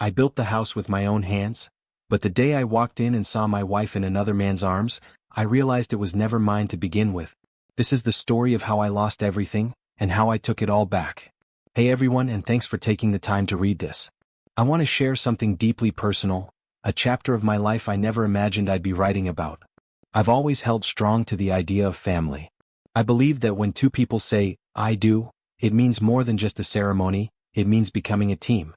I built the house with my own hands, but the day I walked in and saw my wife in another man's arms, I realized it was never mine to begin with. This is the story of how I lost everything, and how I took it all back. Hey everyone, and thanks for taking the time to read this. I want to share something deeply personal, a chapter of my life I never imagined I'd be writing about. I've always held strong to the idea of family. I believe that when two people say, "I do," it means more than just a ceremony, it means becoming a team.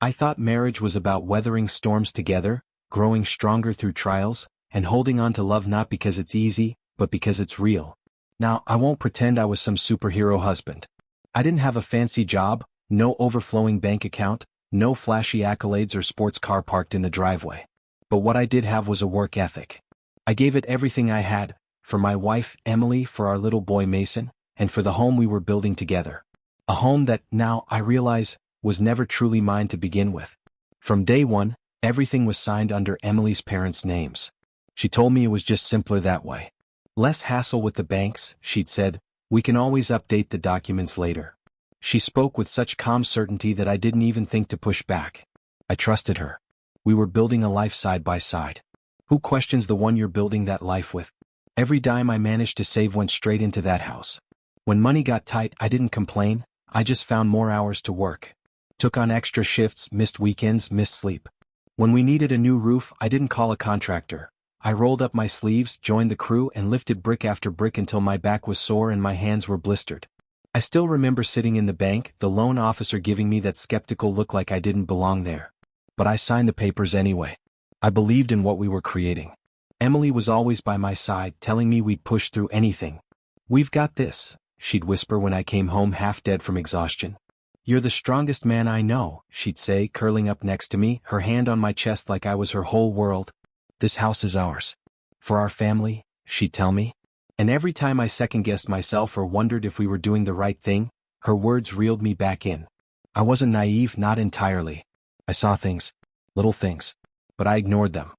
I thought marriage was about weathering storms together, growing stronger through trials, and holding on to love not because it's easy, but because it's real. Now, I won't pretend I was some superhero husband. I didn't have a fancy job, no overflowing bank account, no flashy accolades or sports car parked in the driveway. But what I did have was a work ethic. I gave it everything I had, for my wife, Emily, for our little boy Mason, and for the home we were building together. A home that, now I realize, was never truly mine to begin with. From day one, everything was signed under Emily's parents' names. She told me it was just simpler that way. Less hassle with the banks, she'd said, we can always update the documents later. She spoke with such calm certainty that I didn't even think to push back. I trusted her. We were building a life side by side. Who questions the one you're building that life with? Every dime I managed to save went straight into that house. When money got tight, I didn't complain, I just found more hours to work. Took on extra shifts, missed weekends, missed sleep. When we needed a new roof, I didn't call a contractor. I rolled up my sleeves, joined the crew, and lifted brick after brick until my back was sore and my hands were blistered. I still remember sitting in the bank, the loan officer giving me that skeptical look like I didn't belong there. But I signed the papers anyway. I believed in what we were creating. Emily was always by my side, telling me we'd push through anything. "We've got this," she'd whisper when I came home half dead from exhaustion. "You're the strongest man I know," she'd say, curling up next to me, her hand on my chest like I was her whole world. "This house is ours. For our family," she'd tell me. And every time I second-guessed myself or wondered if we were doing the right thing, her words reeled me back in. I wasn't naive, not entirely. I saw things, little things, but I ignored them.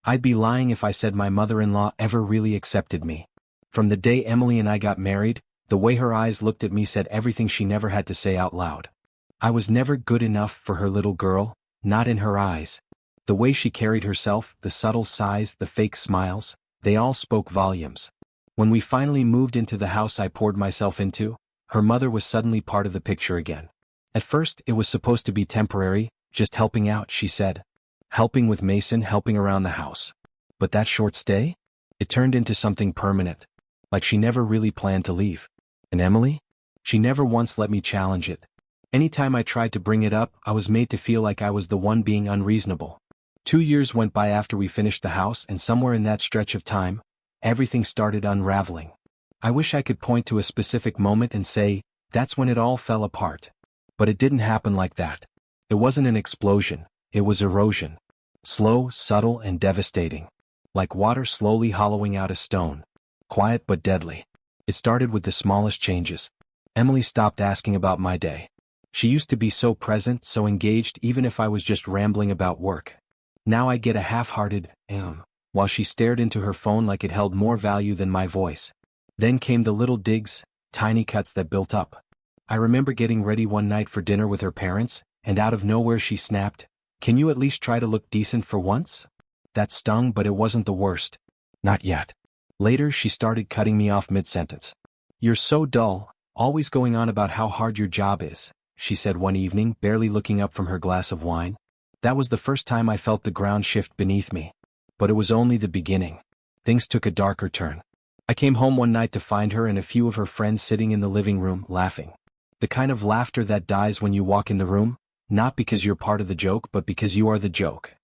I'd be lying if I said my mother-in-law ever really accepted me. From the day Emily and I got married, the way her eyes looked at me said everything she never had to say out loud. I was never good enough for her little girl, not in her eyes. The way she carried herself, the subtle sighs, the fake smiles, they all spoke volumes. When we finally moved into the house I poured myself into, her mother was suddenly part of the picture again. At first, it was supposed to be temporary, just helping out, she said. Helping with Mason, helping around the house. But that short stay? It turned into something permanent. Like she never really planned to leave. And Emily? She never once let me challenge it. Anytime I tried to bring it up, I was made to feel like I was the one being unreasonable. 2 years went by after we finished the house, and somewhere in that stretch of time, everything started unraveling. I wish I could point to a specific moment and say, that's when it all fell apart. But it didn't happen like that. It wasn't an explosion, it was erosion. Slow, subtle, and devastating. Like water slowly hollowing out a stone. Quiet but deadly. It started with the smallest changes. Emily stopped asking about my day. She used to be so present, so engaged, even if I was just rambling about work. Now I get a half-hearted, while she stared into her phone like it held more value than my voice. Then came the little digs, tiny cuts that built up. I remember getting ready one night for dinner with her parents, and out of nowhere she snapped, "Can you at least try to look decent for once?" That stung, but it wasn't the worst. Not yet. Later she started cutting me off mid-sentence. "You're so dull, always going on about how hard your job is," she said one evening, barely looking up from her glass of wine. That was the first time I felt the ground shift beneath me. But it was only the beginning. Things took a darker turn. I came home one night to find her and a few of her friends sitting in the living room, laughing. The kind of laughter that dies when you walk in the room, not because you're part of the joke but because you are the joke.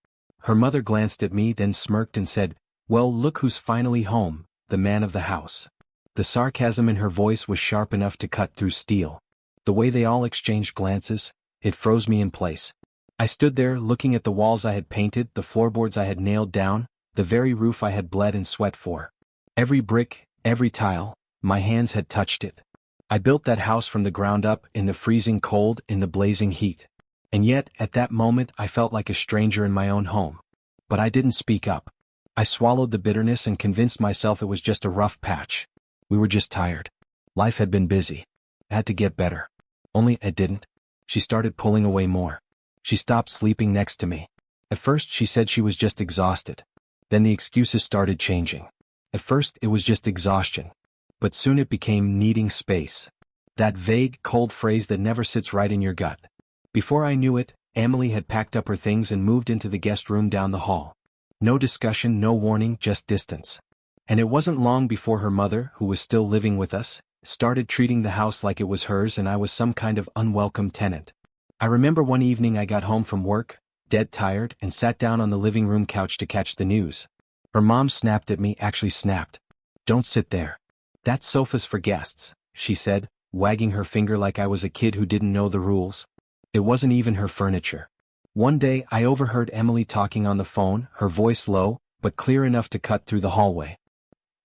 Her mother glanced at me, then smirked and said, "Well, look who's finally home, the man of the house." The sarcasm in her voice was sharp enough to cut through steel. The way they all exchanged glances, it froze me in place. I stood there looking at the walls I had painted, the floorboards I had nailed down, the very roof I had bled and sweat for. Every brick, every tile, my hands had touched it. I built that house from the ground up, in the freezing cold, in the blazing heat. And yet, at that moment, I felt like a stranger in my own home. But I didn't speak up. I swallowed the bitterness and convinced myself it was just a rough patch. We were just tired. Life had been busy. It had to get better. Only it didn't. She started pulling away more. She stopped sleeping next to me. At first she said she was just exhausted. Then the excuses started changing. At first it was just exhaustion. But soon it became needing space. That vague, cold phrase that never sits right in your gut. Before I knew it, Emily had packed up her things and moved into the guest room down the hall. No discussion, no warning, just distance. And it wasn't long before her mother, who was still living with us, started treating the house like it was hers and I was some kind of unwelcome tenant. I remember one evening I got home from work, dead tired, and sat down on the living room couch to catch the news. Her mom snapped at me, actually snapped. "Don't sit there. That sofa's for guests," she said, wagging her finger like I was a kid who didn't know the rules. It wasn't even her furniture. One day I overheard Emily talking on the phone, her voice low, but clear enough to cut through the hallway.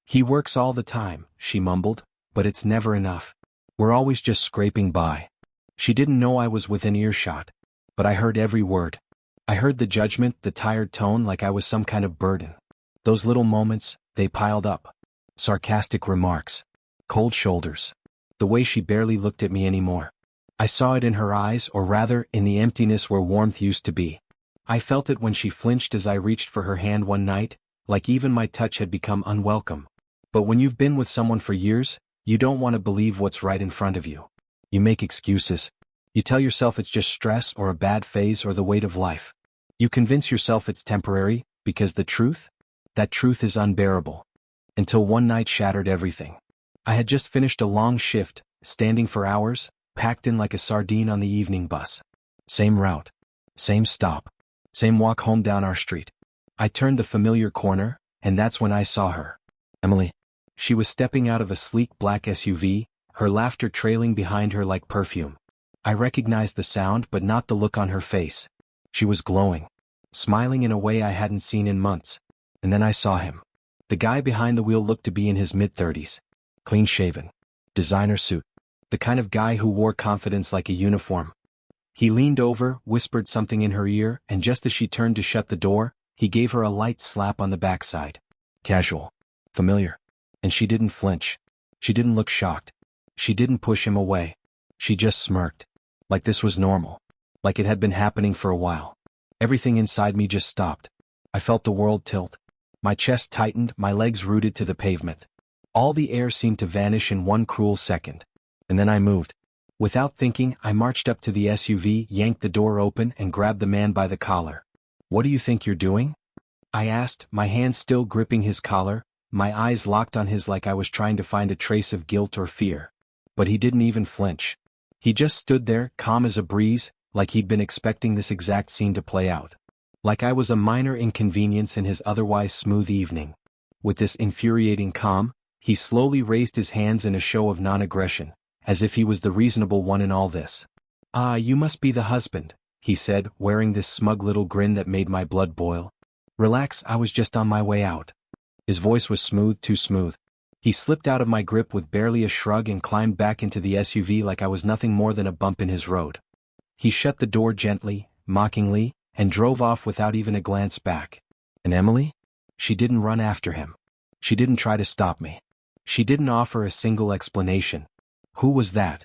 "He works all the time," she mumbled, "but it's never enough. We're always just scraping by." She didn't know I was within earshot. But I heard every word. I heard the judgment, the tired tone like I was some kind of burden. Those little moments, they piled up. Sarcastic remarks. Cold shoulders. The way she barely looked at me anymore. I saw it in her eyes, or rather, in the emptiness where warmth used to be. I felt it when she flinched as I reached for her hand one night, like even my touch had become unwelcome. But when you've been with someone for years, you don't want to believe what's right in front of you. You make excuses. You tell yourself it's just stress or a bad phase or the weight of life. You convince yourself it's temporary, because the truth? That truth is unbearable. Until one night shattered everything. I had just finished a long shift, standing for hours, packed in like a sardine on the evening bus. Same route. Same stop. Same walk home down our street. I turned the familiar corner, and that's when I saw her. Emily. She was stepping out of a sleek black SUV, her laughter trailing behind her like perfume. I recognized the sound but not the look on her face. She was glowing. Smiling in a way I hadn't seen in months. And then I saw him. The guy behind the wheel looked to be in his mid-30s. Clean-shaven. Designer suit. The kind of guy who wore confidence like a uniform. He leaned over, whispered something in her ear, and just as she turned to shut the door, he gave her a light slap on the backside. Casual. Familiar. And she didn't flinch. She didn't look shocked. She didn't push him away. She just smirked. Like this was normal. Like it had been happening for a while. Everything inside me just stopped. I felt the world tilt. My chest tightened, my legs rooted to the pavement. All the air seemed to vanish in one cruel second. And then I moved. Without thinking, I marched up to the SUV, yanked the door open, and grabbed the man by the collar. "What do you think you're doing?" I asked, my hand still gripping his collar, my eyes locked on his like I was trying to find a trace of guilt or fear. But he didn't even flinch. He just stood there, calm as a breeze, like he'd been expecting this exact scene to play out. Like I was a minor inconvenience in his otherwise smooth evening. With this infuriating calm, he slowly raised his hands in a show of non-aggression, as if he was the reasonable one in all this. "Ah, you must be the husband," he said, wearing this smug little grin that made my blood boil. "Relax, I was just on my way out." His voice was smooth, too smooth. He slipped out of my grip with barely a shrug and climbed back into the SUV like I was nothing more than a bump in his road. He shut the door gently, mockingly, and drove off without even a glance back. And Emily? She didn't run after him. She didn't try to stop me. She didn't offer a single explanation. "Who was that?"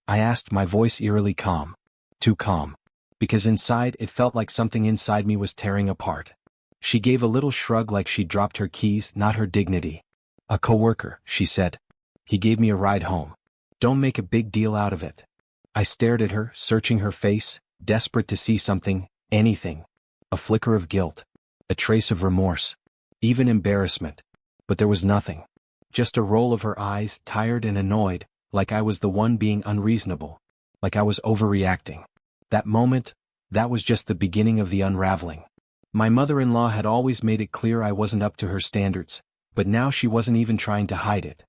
I asked, my voice eerily calm. Too calm. Because inside it felt like something inside me was tearing apart. She gave a little shrug like she'd dropped her keys, not her dignity. "A coworker," she said. "He gave me a ride home. Don't make a big deal out of it." I stared at her, searching her face, desperate to see something, anything. A flicker of guilt. A trace of remorse. Even embarrassment. But there was nothing. Just a roll of her eyes, tired and annoyed, like I was the one being unreasonable. Like I was overreacting. That moment, that was just the beginning of the unraveling. My mother-in-law had always made it clear I wasn't up to her standards. But now she wasn't even trying to hide it.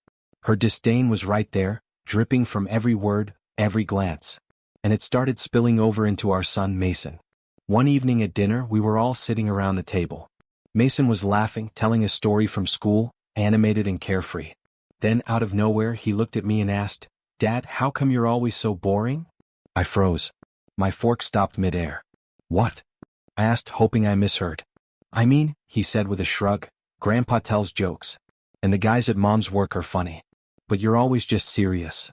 Her disdain was right there, dripping from every word, every glance. And it started spilling over into our son Mason. One evening at dinner we were all sitting around the table. Mason was laughing, telling a story from school, animated and carefree. Then out of nowhere he looked at me and asked, "Dad, how come you're always so boring?" I froze. My fork stopped midair. "What?" I asked, hoping I misheard. "I mean," he said with a shrug, "Grandpa tells jokes. And the guys at Mom's work are funny. But you're always just serious."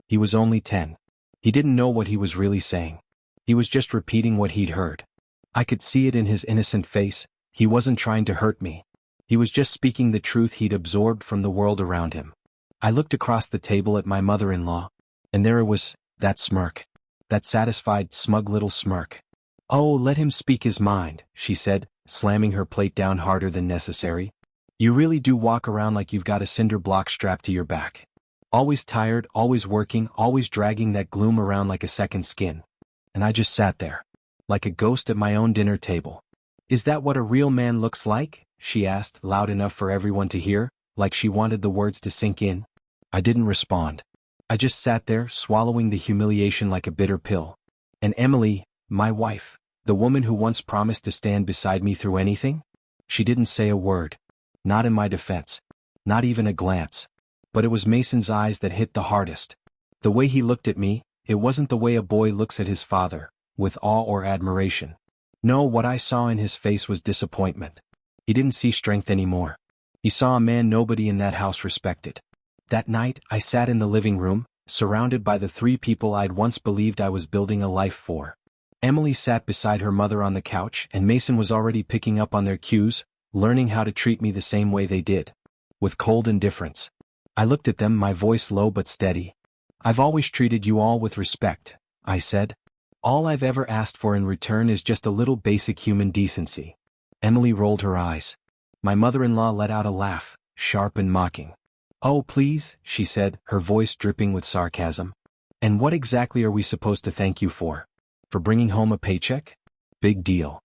He was only 10. He didn't know what he was really saying. He was just repeating what he'd heard. I could see it in his innocent face. He wasn't trying to hurt me. He was just speaking the truth he'd absorbed from the world around him. I looked across the table at my mother-in-law, and there it was, that smirk. That satisfied, smug little smirk. "Oh, let him speak his mind," she said, slamming her plate down harder than necessary. "You really do walk around like you've got a cinder block strapped to your back. Always tired, always working, always dragging that gloom around like a second skin." And I just sat there, like a ghost at my own dinner table. "Is that what a real man looks like?" she asked, loud enough for everyone to hear, like she wanted the words to sink in. I didn't respond. I just sat there, swallowing the humiliation like a bitter pill. And Emily, my wife, the woman who once promised to stand beside me through anything? She didn't say a word. Not in my defense. Not even a glance. But it was Mason's eyes that hit the hardest. The way he looked at me, it wasn't the way a boy looks at his father, with awe or admiration. No, what I saw in his face was disappointment. He didn't see strength anymore. He saw a man nobody in that house respected. That night, I sat in the living room, surrounded by the 3 people I'd once believed I was building a life for. Emily sat beside her mother on the couch, and Mason was already picking up on their cues, learning how to treat me the same way they did. With cold indifference. I looked at them, my voice low but steady. "I've always treated you all with respect," I said. "All I've ever asked for in return is just a little basic human decency." Emily rolled her eyes. My mother-in-law let out a laugh, sharp and mocking. "Oh, please," she said, her voice dripping with sarcasm. "And what exactly are we supposed to thank you for? For bringing home a paycheck? Big deal."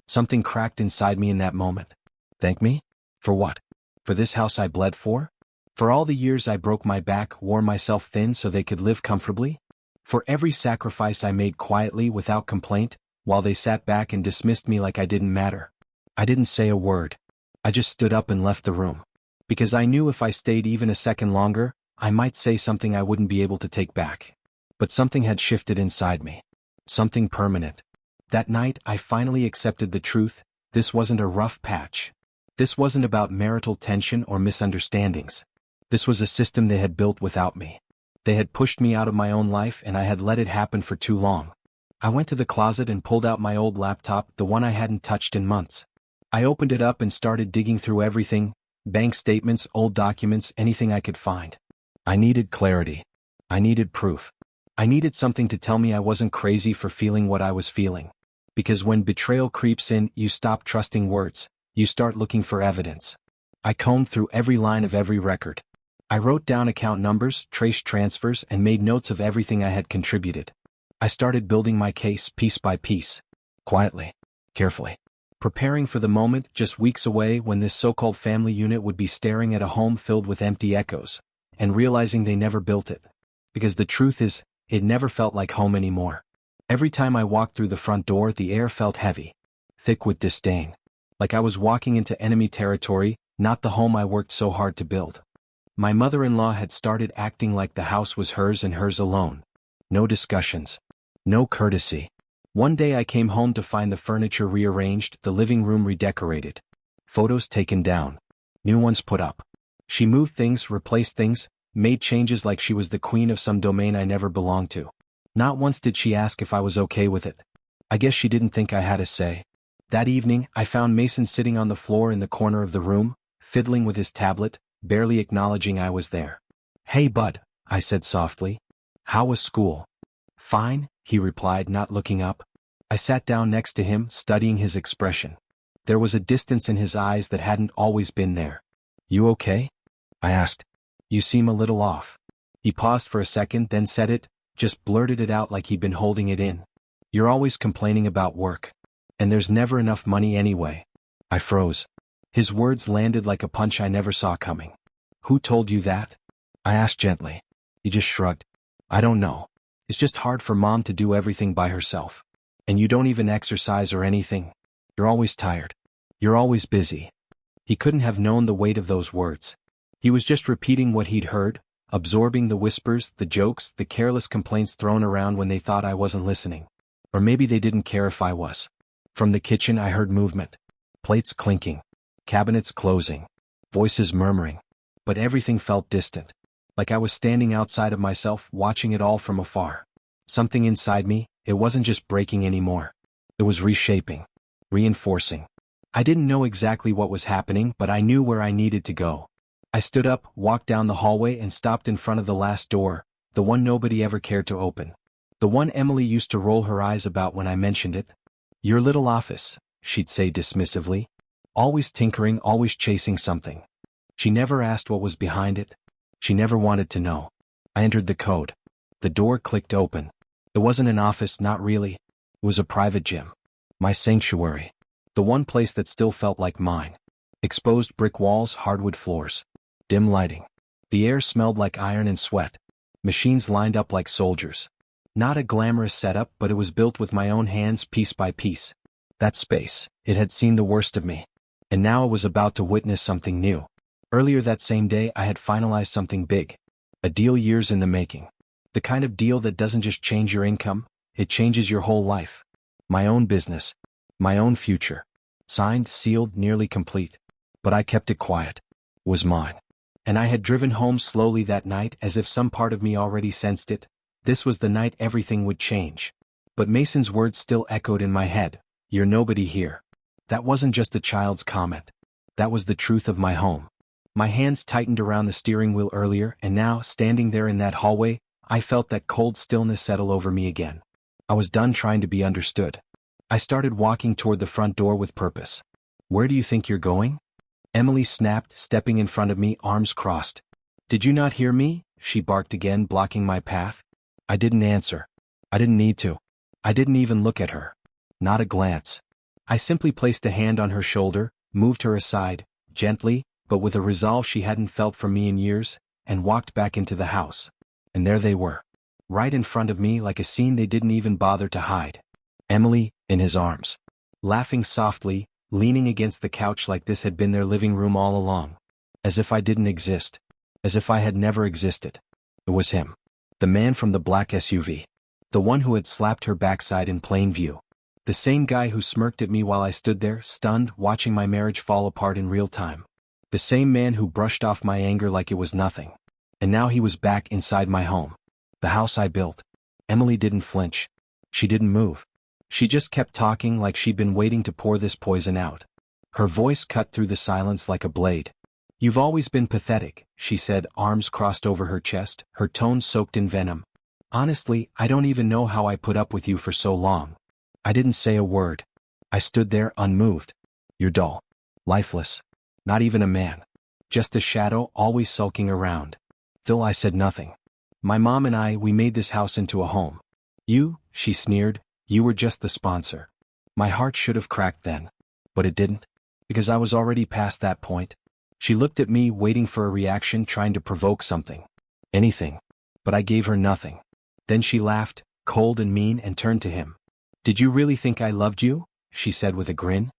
Something cracked inside me in that moment. Thank me? For what? For this house I bled for? For all the years I broke my back, wore myself thin so they could live comfortably? For every sacrifice I made quietly without complaint, while they sat back and dismissed me like I didn't matter? I didn't say a word. I just stood up and left the room. Because I knew if I stayed even a second longer, I might say something I wouldn't be able to take back. But something had shifted inside me. Something permanent. That night, I finally accepted the truth. This wasn't a rough patch. This wasn't about marital tension or misunderstandings. This was a system they had built without me. They had pushed me out of my own life and I had let it happen for too long. I went to the closet and pulled out my old laptop, the one I hadn't touched in months. I opened it up and started digging through everything, bank statements, old documents, anything I could find. I needed clarity. I needed proof. I needed something to tell me I wasn't crazy for feeling what I was feeling. Because when betrayal creeps in, you stop trusting words. You start looking for evidence. I combed through every line of every record. I wrote down account numbers, traced transfers, and made notes of everything I had contributed. I started building my case piece by piece. Quietly. Carefully. Preparing for the moment just weeks away when this so-called family unit would be staring at a home filled with empty echoes, and realizing they never built it. Because the truth is, it never felt like home anymore. Every time I walked through the front door, the air felt heavy, thick with disdain. Like I was walking into enemy territory, not the home I worked so hard to build. My mother-in-law had started acting like the house was hers and hers alone. No discussions. No courtesy. One day I came home to find the furniture rearranged, the living room redecorated. Photos taken down. New ones put up. She moved things, replaced things, made changes like she was the queen of some domain I never belonged to. Not once did she ask if I was okay with it. I guess she didn't think I had a say. That evening, I found Mason sitting on the floor in the corner of the room, fiddling with his tablet, barely acknowledging I was there. "Hey bud," I said softly. "How was school?" "Fine," he replied, not looking up. I sat down next to him, studying his expression. There was a distance in his eyes that hadn't always been there. "You okay?" I asked. "You seem a little off." He paused for a second, then said it, just blurted it out like he'd been holding it in. "You're always complaining about work. And there's never enough money anyway." I froze. His words landed like a punch I never saw coming. "Who told you that?" I asked gently. He just shrugged. "I don't know. It's just hard for mom to do everything by herself. And you don't even exercise or anything. You're always tired. You're always busy." He couldn't have known the weight of those words. He was just repeating what he'd heard, absorbing the whispers, the jokes, the careless complaints thrown around when they thought I wasn't listening. Or maybe they didn't care if I was. From the kitchen I heard movement. Plates clinking. Cabinets closing. Voices murmuring. But everything felt distant. Like I was standing outside of myself, watching it all from afar. Something inside me, it wasn't just breaking anymore. It was reshaping, reinforcing. I didn't know exactly what was happening, but I knew where I needed to go. I stood up, walked down the hallway and stopped in front of the last door, the one nobody ever cared to open. The one Emily used to roll her eyes about when I mentioned it. Your little office, she'd say dismissively. Always tinkering, always chasing something. She never asked what was behind it. She never wanted to know. I entered the code. The door clicked open. It wasn't an office, not really. It was a private gym. My sanctuary. The one place that still felt like mine. Exposed brick walls, hardwood floors. Dim lighting. The air smelled like iron and sweat. Machines lined up like soldiers. Not a glamorous setup, but it was built with my own hands piece by piece. That space, it had seen the worst of me. And now it was about to witness something new. Earlier that same day I had finalized something big. A deal years in the making. The kind of deal that doesn't just change your income, it changes your whole life. My own business. My own future. Signed, sealed, nearly complete. But I kept it quiet. It was mine. And I had driven home slowly that night as if some part of me already sensed it. This was the night everything would change. But Mason's words still echoed in my head. You're nobody here. That wasn't just a child's comment. That was the truth of my home. My hands tightened around the steering wheel earlier, and now, standing there in that hallway, I felt that cold stillness settle over me again. I was done trying to be understood. I started walking toward the front door with purpose. Where do you think you're going? Emily snapped, stepping in front of me, arms crossed. Did you not hear me? She barked again, blocking my path. I didn't answer. I didn't need to. I didn't even look at her. Not a glance. I simply placed a hand on her shoulder, moved her aside, gently, but with a resolve she hadn't felt from me in years, and walked back into the house. And there they were. Right in front of me, like a scene they didn't even bother to hide. Emily, in his arms. Laughing softly, leaning against the couch like this had been their living room all along. As if I didn't exist. As if I had never existed. It was him. The man from the black SUV. The one who had slapped her backside in plain view. The same guy who smirked at me while I stood there, stunned, watching my marriage fall apart in real time. The same man who brushed off my anger like it was nothing. And now he was back inside my home. The house I built. Emily didn't flinch. She didn't move. She just kept talking like she'd been waiting to pour this poison out. Her voice cut through the silence like a blade. You've always been pathetic, she said, arms crossed over her chest, her tone soaked in venom. Honestly, I don't even know how I put up with you for so long. I didn't say a word. I stood there unmoved. You're dull. Lifeless. Not even a man. Just a shadow always sulking around. Still I said nothing. My mom and I, we made this house into a home. You, she sneered, you were just the sponsor. My heart should have cracked then. But it didn't. Because I was already past that point. She looked at me, waiting for a reaction, trying to provoke something. Anything. But I gave her nothing. Then she laughed, cold and mean, and turned to him. Did you really think I loved you? She said with a grin.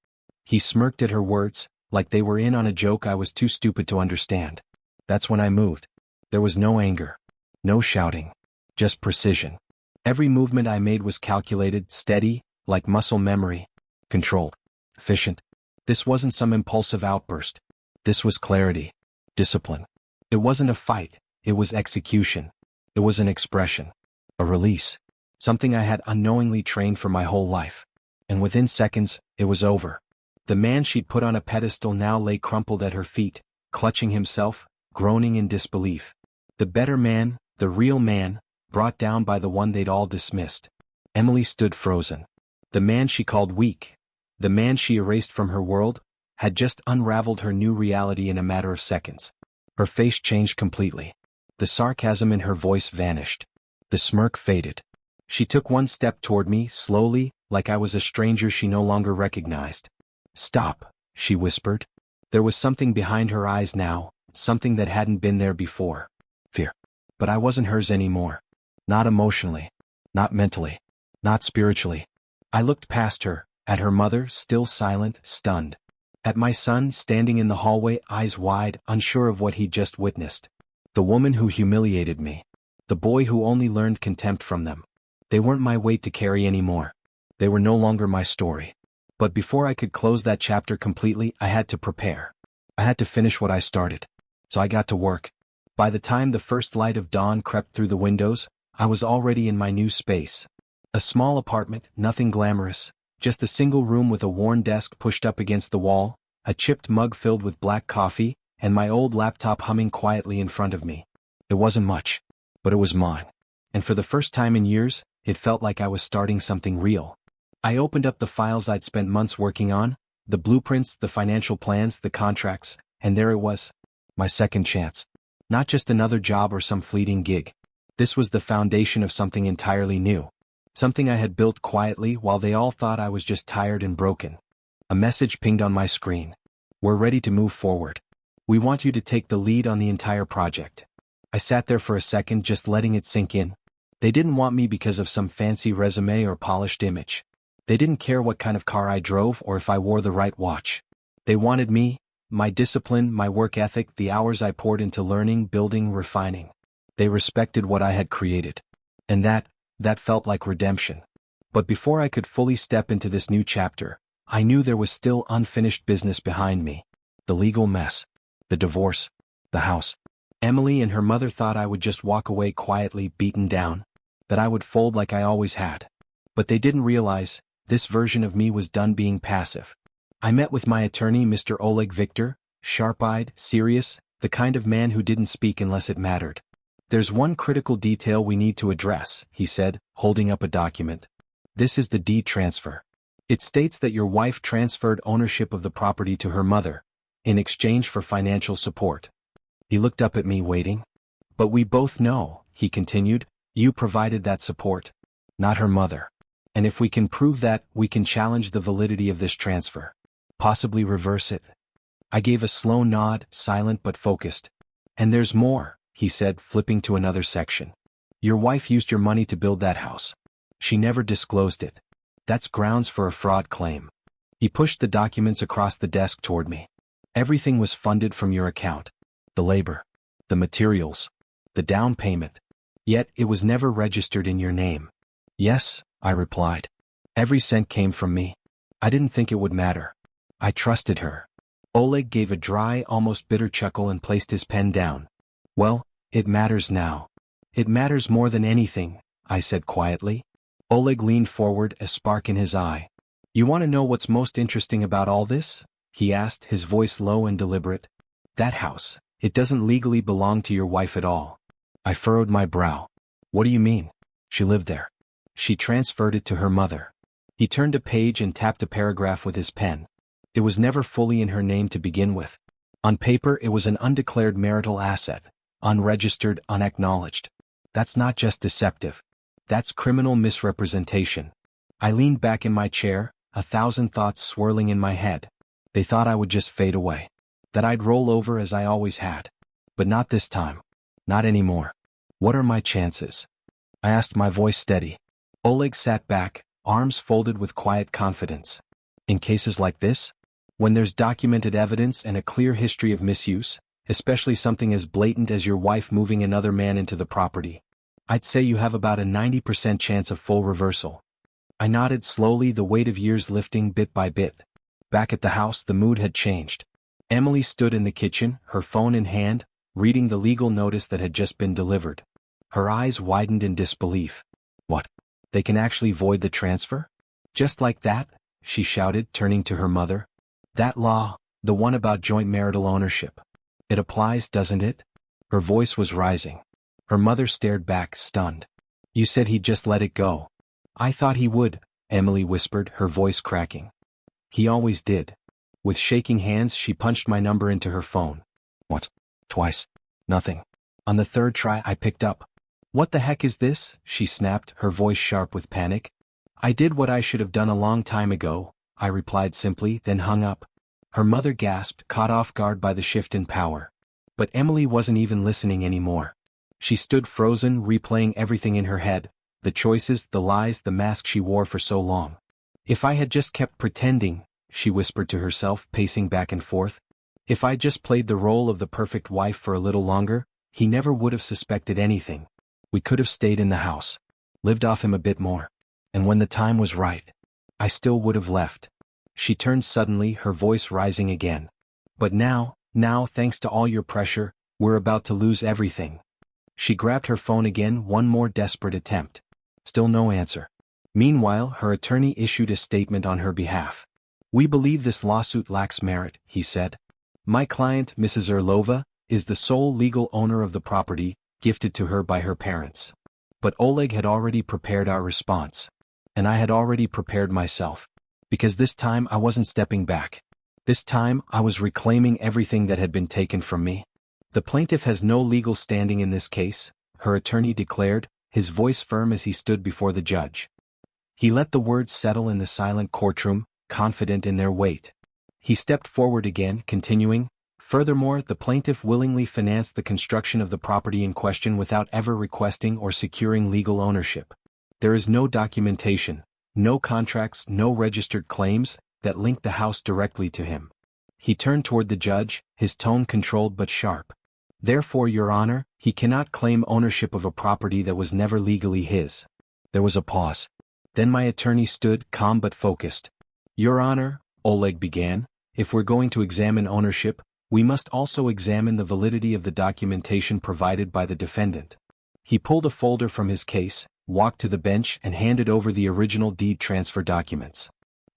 He smirked at her words, like they were in on a joke I was too stupid to understand. That's when I moved. There was no anger. No shouting. Just precision. Every movement I made was calculated, steady, like muscle memory. Controlled. Efficient. This wasn't some impulsive outburst. This was clarity. Discipline. It wasn't a fight. It was execution. It was an expression. A release. Something I had unknowingly trained for my whole life. And within seconds, it was over. The man she'd put on a pedestal now lay crumpled at her feet, clutching himself, groaning in disbelief. The better man, the real man, brought down by the one they'd all dismissed. Emily stood frozen. The man she called weak, the man she erased from her world, had just unraveled her new reality in a matter of seconds. Her face changed completely. The sarcasm in her voice vanished. The smirk faded. She took one step toward me, slowly, like I was a stranger she no longer recognized. Stop, she whispered. There was something behind her eyes now, something that hadn't been there before. Fear. But I wasn't hers anymore. Not emotionally. Not mentally. Not spiritually. I looked past her, at her mother, still silent, stunned. At my son, standing in the hallway, eyes wide, unsure of what he'd just witnessed. The woman who humiliated me. The boy who only learned contempt from them. They weren't my weight to carry anymore. They were no longer my story. But before I could close that chapter completely, I had to prepare. I had to finish what I started. So I got to work. By the time the first light of dawn crept through the windows, I was already in my new space. A small apartment, nothing glamorous, just a single room with a worn desk pushed up against the wall, a chipped mug filled with black coffee, and my old laptop humming quietly in front of me. It wasn't much, but it was mine. And for the first time in years, it felt like I was starting something real. I opened up the files I'd spent months working on, the blueprints, the financial plans, the contracts, and there it was. My second chance. Not just another job or some fleeting gig. This was the foundation of something entirely new. Something I had built quietly while they all thought I was just tired and broken. A message pinged on my screen. We're ready to move forward. We want you to take the lead on the entire project. I sat there for a second just letting it sink in. They didn't want me because of some fancy resume or polished image. They didn't care what kind of car I drove or if I wore the right watch. They wanted me, my discipline, my work ethic, the hours I poured into learning, building, refining. They respected what I had created. And that felt like redemption. But before I could fully step into this new chapter, I knew there was still unfinished business behind me. The legal mess. The divorce. The house. Emily and her mother thought I would just walk away quietly, beaten down. That I would fold like I always had. But they didn't realize, this version of me was done being passive. I met with my attorney, Mr. Oleg Victor, sharp-eyed, serious, the kind of man who didn't speak unless it mattered. There's one critical detail we need to address, he said, holding up a document. This is the deed transfer. It states that your wife transferred ownership of the property to her mother, in exchange for financial support. He looked up at me, waiting. But we both know, he continued, you provided that support, not her mother. And if we can prove that, we can challenge the validity of this transfer. Possibly reverse it. I gave a slow nod, silent but focused. And there's more, he said, flipping to another section. Your wife used your money to build that house. She never disclosed it. That's grounds for a fraud claim. He pushed the documents across the desk toward me. Everything was funded from your account. The labor. The materials. The down payment. Yet it was never registered in your name. Yes, I replied. Every cent came from me. I didn't think it would matter. I trusted her. Oleg gave a dry, almost bitter chuckle and placed his pen down. Well, it matters now. It matters more than anything, I said quietly. Oleg leaned forward, a spark in his eye. You want to know what's most interesting about all this? He asked, his voice low and deliberate. That house, it doesn't legally belong to your wife at all. I furrowed my brow. What do you mean? She lived there. She transferred it to her mother. He turned a page and tapped a paragraph with his pen. It was never fully in her name to begin with. On paper, it was an undeclared marital asset, unregistered, unacknowledged. That's not just deceptive. That's criminal misrepresentation. I leaned back in my chair, 1,000 thoughts swirling in my head. They thought I would just fade away. That I'd roll over as I always had. But not this time. Not anymore. What are my chances? I asked, my voice steady. Oleg sat back, arms folded with quiet confidence. In cases like this, when there's documented evidence and a clear history of misuse, especially something as blatant as your wife moving another man into the property, I'd say you have about a 90% chance of full reversal. I nodded slowly, the weight of years lifting bit by bit. Back at the house, the mood had changed. Emily stood in the kitchen, her phone in hand, reading the legal notice that had just been delivered. Her eyes widened in disbelief. What? They can actually void the transfer? Just like that? She shouted, turning to her mother. That law, the one about joint marital ownership. It applies, doesn't it? Her voice was rising. Her mother stared back, stunned. You said he'd just let it go. I thought he would, Emily whispered, her voice cracking. He always did. With shaking hands, she punched my number into her phone. Once, twice, nothing. On the third try, I picked up. What the heck is this? She snapped, her voice sharp with panic. I did what I should have done a long time ago, I replied simply, then hung up. Her mother gasped, caught off guard by the shift in power. But Emily wasn't even listening anymore. She stood frozen, replaying everything in her head, the choices, the lies, the mask she wore for so long. If I had just kept pretending, she whispered to herself, pacing back and forth. If I just played the role of the perfect wife for a little longer, he never would have suspected anything. We could have stayed in the house, lived off him a bit more. And when the time was right, I still would have left. She turned suddenly, her voice rising again. But now, thanks to all your pressure, we're about to lose everything. She grabbed her phone again, one more desperate attempt. Still no answer. Meanwhile, her attorney issued a statement on her behalf. "We believe this lawsuit lacks merit," he said. "My client, Mrs. Orlova, is the sole legal owner of the property, gifted to her by her parents." But Oleg had already prepared our response. And I had already prepared myself. Because this time I wasn't stepping back. This time I was reclaiming everything that had been taken from me. "The plaintiff has no legal standing in this case," her attorney declared, his voice firm as he stood before the judge. He let the words settle in the silent courtroom, confident in their weight. He stepped forward again, continuing, "Furthermore, the plaintiff willingly financed the construction of the property in question without ever requesting or securing legal ownership. There is no documentation, no contracts, no registered claims, that link the house directly to him." He turned toward the judge, his tone controlled but sharp. "Therefore, Your Honor, he cannot claim ownership of a property that was never legally his." There was a pause. Then my attorney stood, calm but focused. "Your Honor," Oleg began, "if we're going to examine ownership, we must also examine the validity of the documentation provided by the defendant." He pulled a folder from his case, walked to the bench and handed over the original deed transfer documents.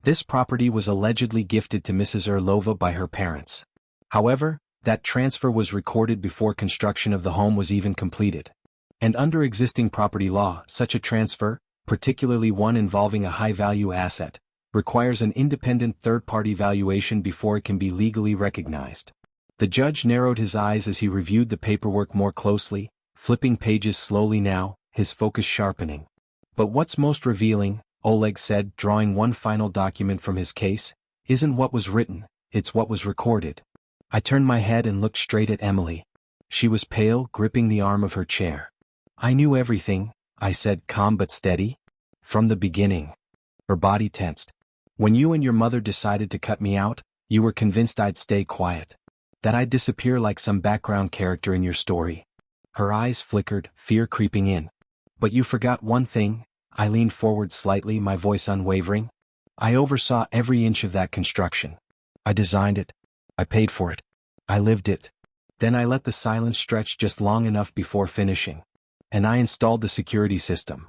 This property was allegedly gifted to Mrs. Orlova by her parents. However, that transfer was recorded before construction of the home was even completed. And under existing property law, such a transfer, particularly one involving a high-value asset, requires an independent third-party valuation before it can be legally recognized. The judge narrowed his eyes as he reviewed the paperwork more closely, flipping pages slowly now, his focus sharpening. "But what's most revealing," Oleg said, drawing one final document from his case, "isn't what was written, it's what was recorded." I turned my head and looked straight at Emily. She was pale, gripping the arm of her chair. "I knew everything," I said, calm but steady. "From the beginning." Her body tensed. "When you and your mother decided to cut me out, you were convinced I'd stay quiet. That I'd disappear like some background character in your story." Her eyes flickered, fear creeping in. "But you forgot one thing." I leaned forward slightly, my voice unwavering. "I oversaw every inch of that construction. I designed it. I paid for it. I lived it." Then I let the silence stretch just long enough before finishing. "And I installed the security system."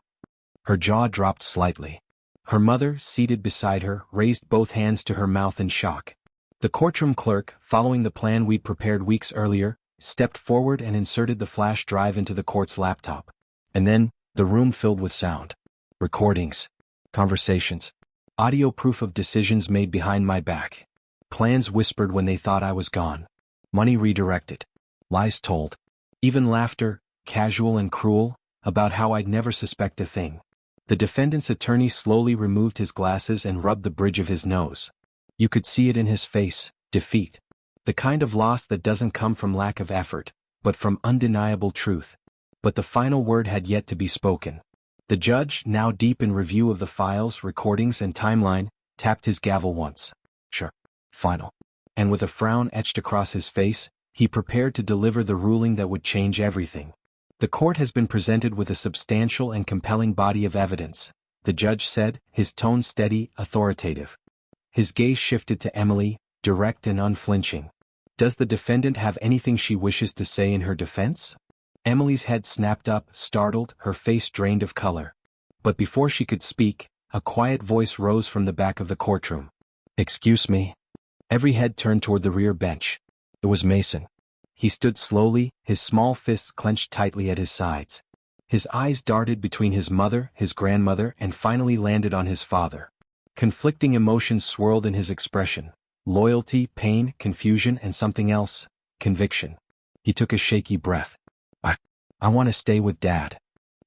Her jaw dropped slightly. Her mother, seated beside her, raised both hands to her mouth in shock. The courtroom clerk, following the plan we'd prepared weeks earlier, stepped forward and inserted the flash drive into the court's laptop. And then, the room filled with sound. Recordings. Conversations. Audio proof of decisions made behind my back. Plans whispered when they thought I was gone. Money redirected. Lies told. Even laughter, casual and cruel, about how I'd never suspect a thing. The defendant's attorney slowly removed his glasses and rubbed the bridge of his nose. You could see it in his face, defeat. The kind of loss that doesn't come from lack of effort, but from undeniable truth. But the final word had yet to be spoken. The judge, now deep in review of the files, recordings and timeline, tapped his gavel once. "Sure. Final." And with a frown etched across his face, he prepared to deliver the ruling that would change everything. "The court has been presented with a substantial and compelling body of evidence," the judge said, his tone steady, authoritative. His gaze shifted to Emily, direct and unflinching. "Does the defendant have anything she wishes to say in her defense?" Emily's head snapped up, startled, her face drained of color. But before she could speak, a quiet voice rose from the back of the courtroom. "Excuse me." Every head turned toward the rear bench. It was Mason. He stood slowly, his small fists clenched tightly at his sides. His eyes darted between his mother, his grandmother, and finally landed on his father. Conflicting emotions swirled in his expression. Loyalty, pain, confusion, and something else, conviction. He took a shaky breath. I want to stay with Dad."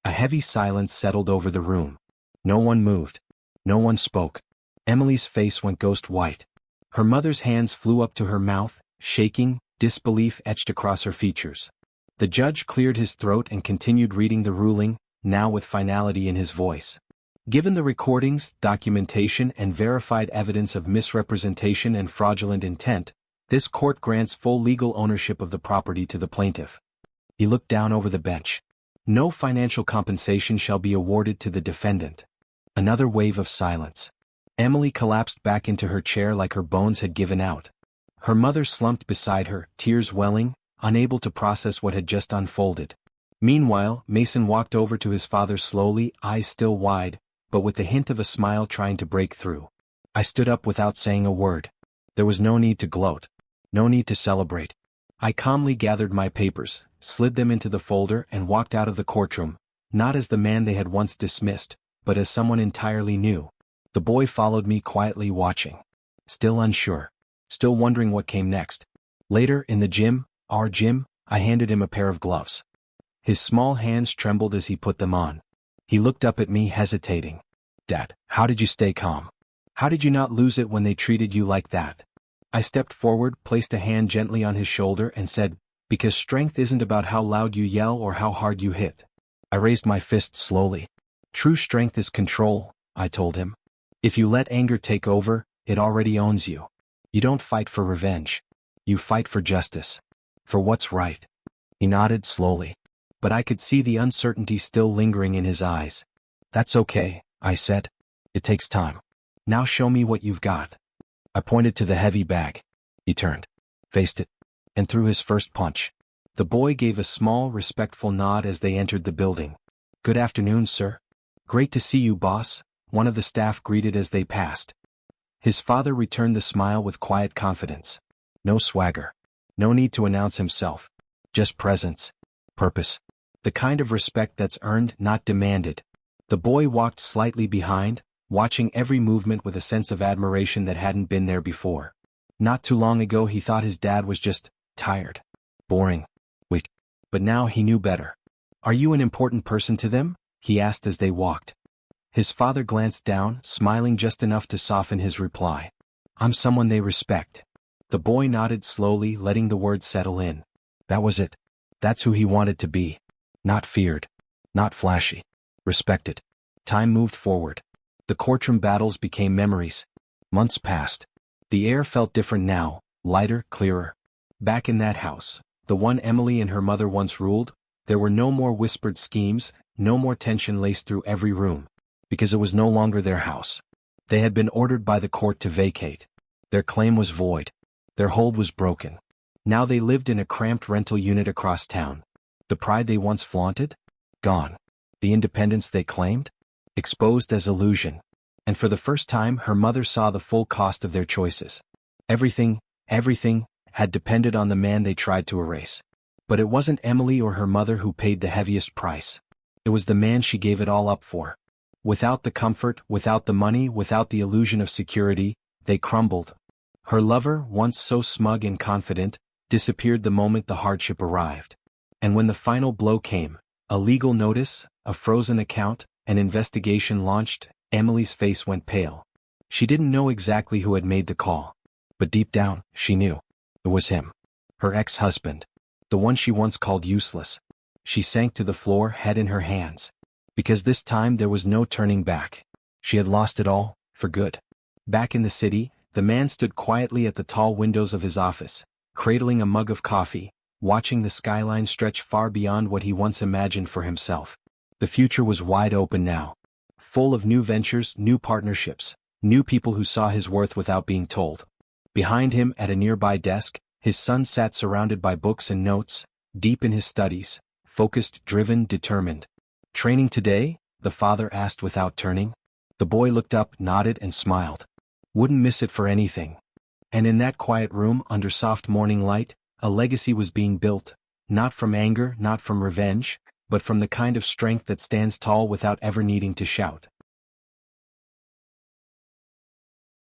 A heavy silence settled over the room. No one moved. No one spoke. Emily's face went ghost white. Her mother's hands flew up to her mouth, shaking, disbelief etched across her features. The judge cleared his throat and continued reading the ruling, now with finality in his voice. "Given the recordings, documentation, and verified evidence of misrepresentation and fraudulent intent, this court grants full legal ownership of the property to the plaintiff." He looked down over the bench. "No financial compensation shall be awarded to the defendant." Another wave of silence. Emily collapsed back into her chair like her bones had given out. Her mother slumped beside her, tears welling, unable to process what had just unfolded. Meanwhile, Mason walked over to his father slowly, eyes still wide, but with the hint of a smile trying to break through. I stood up without saying a word. There was no need to gloat. No need to celebrate. I calmly gathered my papers, slid them into the folder and walked out of the courtroom, not as the man they had once dismissed, but as someone entirely new. The boy followed me quietly watching. Still unsure. Still wondering what came next. Later, in the gym, our gym, I handed him a pair of gloves. His small hands trembled as he put them on. He looked up at me hesitating. Dad, how did you stay calm? How did you not lose it when they treated you like that? I stepped forward, placed a hand gently on his shoulder and said, because strength isn't about how loud you yell or how hard you hit. I raised my fist slowly. True strength is control, I told him. If you let anger take over, it already owns you. You don't fight for revenge. You fight for justice. For what's right. He nodded slowly. But I could see the uncertainty still lingering in his eyes. That's okay, I said. It takes time. Now show me what you've got. I pointed to the heavy bag. He turned, faced it, and threw his first punch. The boy gave a small, respectful nod as they entered the building. Good afternoon, sir. Great to see you, boss, one of the staff greeted as they passed. His father returned the smile with quiet confidence. No swagger. No need to announce himself. Just presence. Purpose. The kind of respect that's earned, not demanded. The boy walked slightly behind, watching every movement with a sense of admiration that hadn't been there before. Not too long ago he thought his dad was just tired, boring, weak. But now he knew better. Are you an important person to them? He asked as they walked. His father glanced down, smiling just enough to soften his reply. I'm someone they respect. The boy nodded slowly, letting the words settle in. That was it. That's who he wanted to be. Not feared. Not flashy. Respected. Time moved forward. The courtroom battles became memories. Months passed. The air felt different now, lighter, clearer. Back in that house, the one Emily and her mother once ruled, there were no more whispered schemes, no more tension laced through every room. Because it was no longer their house. They had been ordered by the court to vacate. Their claim was void. Their hold was broken. Now they lived in a cramped rental unit across town. The pride they once flaunted? Gone. The independence they claimed? Exposed as illusion. And for the first time her mother saw the full cost of their choices. Everything had depended on the man they tried to erase. But it wasn't Emily or her mother who paid the heaviest price. It was the man she gave it all up for. Without the comfort, without the money, without the illusion of security, they crumbled. Her lover, once so smug and confident, disappeared the moment the hardship arrived. And when the final blow came, a legal notice, a frozen account, an investigation launched, Emily's face went pale. She didn't know exactly who had made the call. But deep down, she knew. It was him. Her ex-husband. The one she once called useless. She sank to the floor, head in her hands. Because this time there was no turning back. She had lost it all, for good. Back in the city, the man stood quietly at the tall windows of his office, cradling a mug of coffee, watching the skyline stretch far beyond what he once imagined for himself. The future was wide open now. Full of new ventures, new partnerships, new people who saw his worth without being told. Behind him, at a nearby desk, his son sat surrounded by books and notes, deep in his studies, focused, driven, determined. Training today? The father asked without turning. The boy looked up, nodded, and smiled. Wouldn't miss it for anything. And in that quiet room, under soft morning light, a legacy was being built, not from anger, not from revenge, but from the kind of strength that stands tall without ever needing to shout.